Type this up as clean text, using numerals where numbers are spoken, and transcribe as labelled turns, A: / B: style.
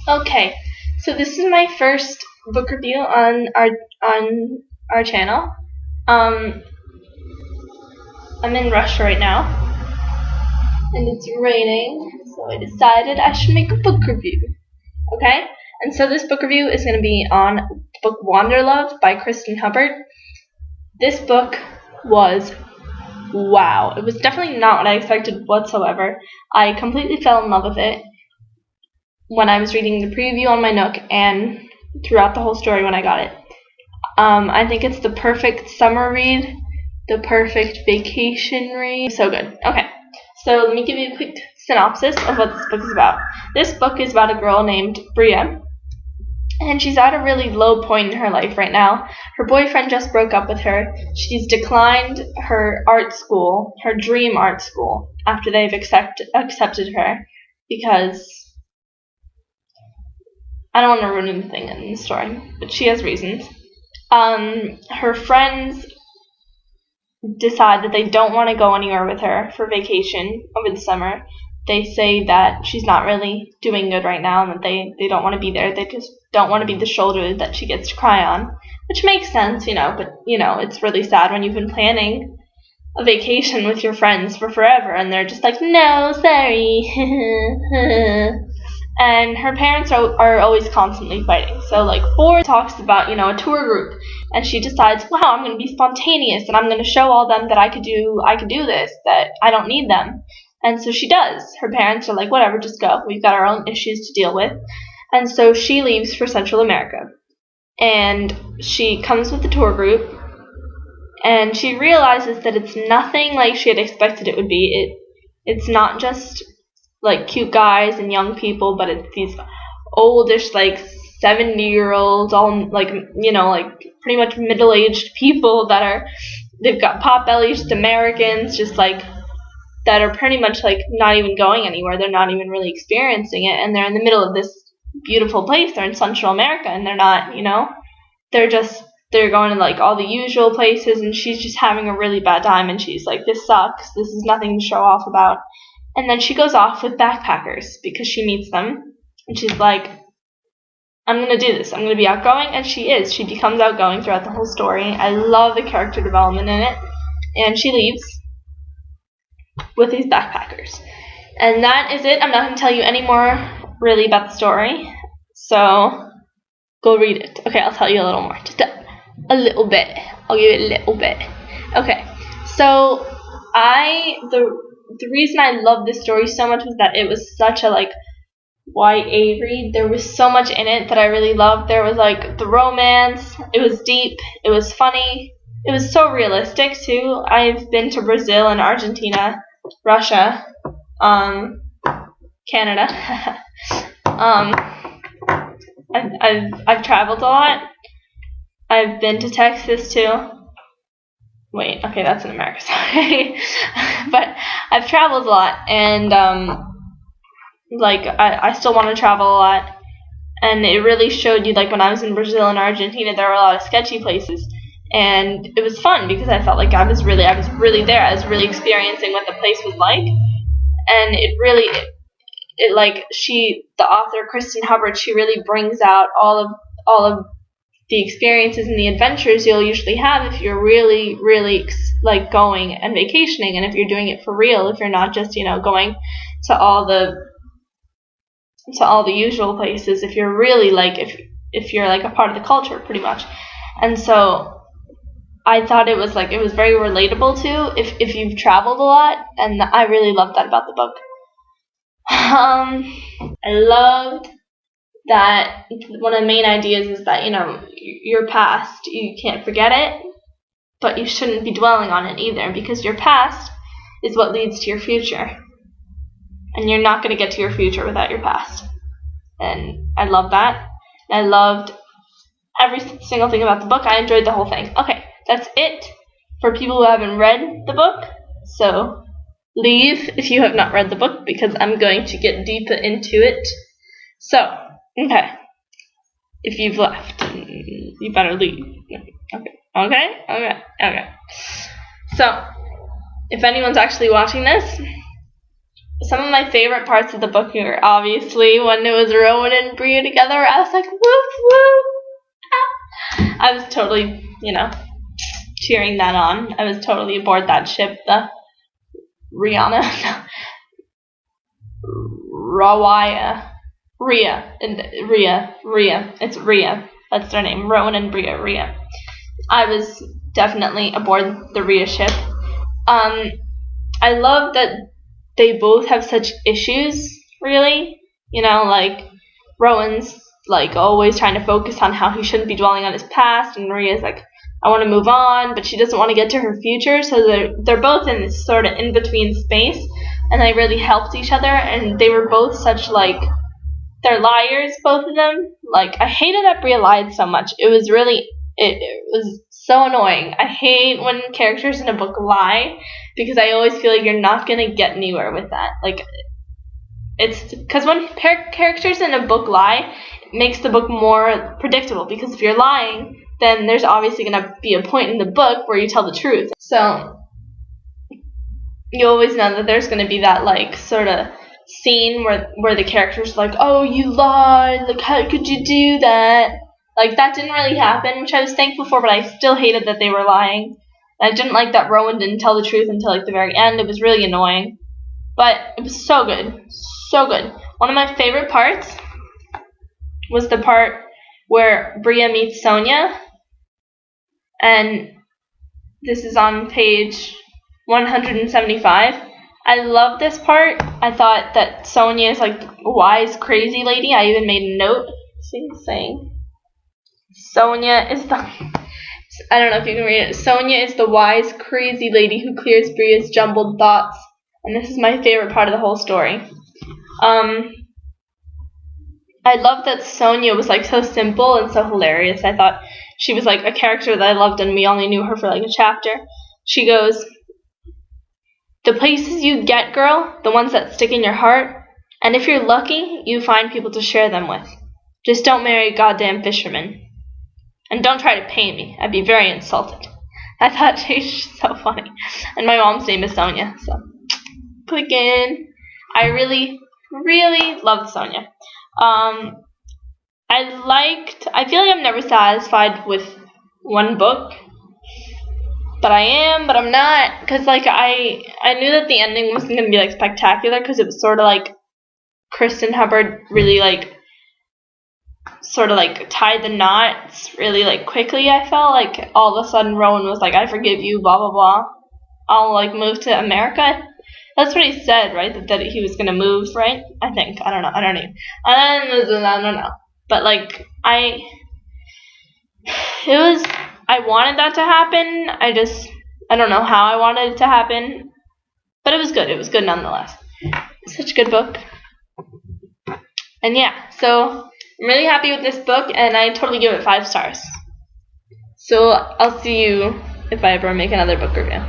A: Okay, so this is my first book review on our channel. I'm in Russia right now, and it's raining, so I decided I should make a book review. Okay, and so this book review is going to be on the book Wanderlove by Kirsten Hubbard. This book was wow. It was definitely not what I expected whatsoever. I completely fell in love with it when I was reading the preview on my Nook and throughout the whole story when I got it. I think it's the perfect summer read, the perfect vacation read. So good. Okay, so let me give you a quick synopsis of what this book is about. This book is about a girl named Bria, and she's at a really low point in her life right now. Her boyfriend just broke up with her. She's declined her art school, her dream art school, after they've accepted her because I don't want to ruin anything in the story, but she has reasons. Her friends decide that they don't want to go anywhere with her for vacation over the summer. They say that she's not really doing good right now and that they don't want to be there. They just don't want to be the shoulder that she gets to cry on, which makes sense, but, it's really sad when you've been planning a vacation with your friends for forever and they're just like, no, sorry. And her parents are always constantly fighting. So, Ford talks about, a tour group, and she decides, wow, I'm going to be spontaneous, and I'm going to show all them that I could do this, that I don't need them. And so she does. Her parents are like, whatever, just go. We've got our own issues to deal with. And so she leaves for Central America. And she comes with the tour group, and she realizes that it's nothing like she had expected it would be. It's not just cute guys and young people, but it's these oldish 70-year-olds, all pretty much middle-aged people they've got pot-bellied just Americans, just that are pretty much not even going anywhere. They're not even really experiencing it, and they're in the middle of this beautiful place. They're in Central America, and they're not, they're going to all the usual places, and she's just having a really bad time, and she's like, this sucks, this is nothing to show off about. And then she goes off with backpackers because she meets them. And she's like, I'm going to do this. I'm going to be outgoing. And she is. She becomes outgoing throughout the whole story. I love the character development in it. And she leaves with these backpackers. And that is it. I'm not going to tell you any more really about the story. So go read it. Okay, I'll tell you a little more. Just a little bit. I'll give it a little bit. Okay, so the reason I loved this story so much was that it was such a YA read. There was so much in it that I really loved. There was the romance. It was deep. It was funny. It was so realistic too. I've been to Brazil and Argentina, Russia, Canada. I've traveled a lot. I've been to Texas too. Wait, okay, that's in America, sorry. But I've traveled a lot, and I still want to travel a lot. And it really showed you, when I was in Brazil and Argentina, there were a lot of sketchy places, and it was fun because I felt like I was really there. I was really experiencing what the place was like, and the author Kirsten Hubbard, she really brings out all of the experiences and the adventures you'll usually have if you're really going and vacationing, and if you're doing it for real, if you're not just going to all the usual places, if you're really if you're a part of the culture pretty much. And so I thought it was very relatable too if you've traveled a lot, and I really loved that about the book. I loved that one of the main ideas is that your past, you can't forget it, but you shouldn't be dwelling on it either, because your past is what leads to your future, and you're not going to get to your future without your past. And I love that. I loved every single thing about the book. I enjoyed the whole thing. Okay, that's it for people who haven't read the book, so leave if you have not read the book, because I'm going to get deeper into it. So, okay, if you've left, you better leave. Okay. So, if anyone's actually watching this, some of my favorite parts of the book are obviously when it was Rowan and Bria together. I was like, woof woof. I was totally, cheering that on. I was totally aboard that ship. The Rihanna, Rhea. It's Rhea. That's their name. Rowan and Bria. Rhea. I was definitely aboard the Rhea ship. I love that they both have such issues, really. Like, Rowan's, like, always trying to focus on how he shouldn't be dwelling on his past, and Maria's like, I want to move on, but she doesn't want to get to her future, so they're both in this sort of in-between space, and they really helped each other, and they were both such, like, they're liars, both of them. Like, I hated that Bria lied so much. It was so annoying. I hate when characters in a book lie, because I always feel like you're not going to get anywhere with that. Like, it's because when characters in a book lie, it makes the book more predictable, because if you're lying, then there's obviously going to be a point in the book where you tell the truth. So you always know that there's going to be that, like, sort of scene where the character's like, oh, you lied, like, how could you do that? Like, that didn't really happen, which I was thankful for, but I still hated that they were lying. I didn't like that Rowan didn't tell the truth until, like, the very end. It was really annoying. But it was so good. So good. One of my favorite parts was the part where Bria meets Sonia. And this is on page 175. I love this part. I thought that Sonia is, like, a wise, crazy lady. I even made a note saying Sonia is the... I don't know if you can read it. Sonia is the wise, crazy lady who clears Bria's jumbled thoughts. And this is my favorite part of the whole story. I love that Sonia was, like, so simple and so hilarious. I thought she was, like, a character that I loved, and we only knew her for, like, a chapter. She goes, the places you get, girl, the ones that stick in your heart, and if you're lucky, you find people to share them with. Just don't marry a goddamn fisherman. And don't try to pay me. I'd be very insulted. I thought she was so funny. And my mom's name is Sonia, so click in. I really, really loved Sonia. I feel like I'm never satisfied with one book. But I am, but I'm not. Because, like, I knew that the ending wasn't going to be, like, spectacular, because it was sort of like Kirsten Hubbard really, like, sort of, like, tied the knots really, like, quickly. I felt like all of a sudden Rowan was like, I forgive you, blah, blah, blah. I'll, like, move to America. That's what he said, right? That he was going to move, right? I think. I don't know. I don't know. But, like, I wanted that to happen. I don't know how I wanted it to happen. But it was good. It was good nonetheless. Such a good book. And yeah, so I'm really happy with this book, and I totally give it 5 stars. So I'll see you if I ever make another book review.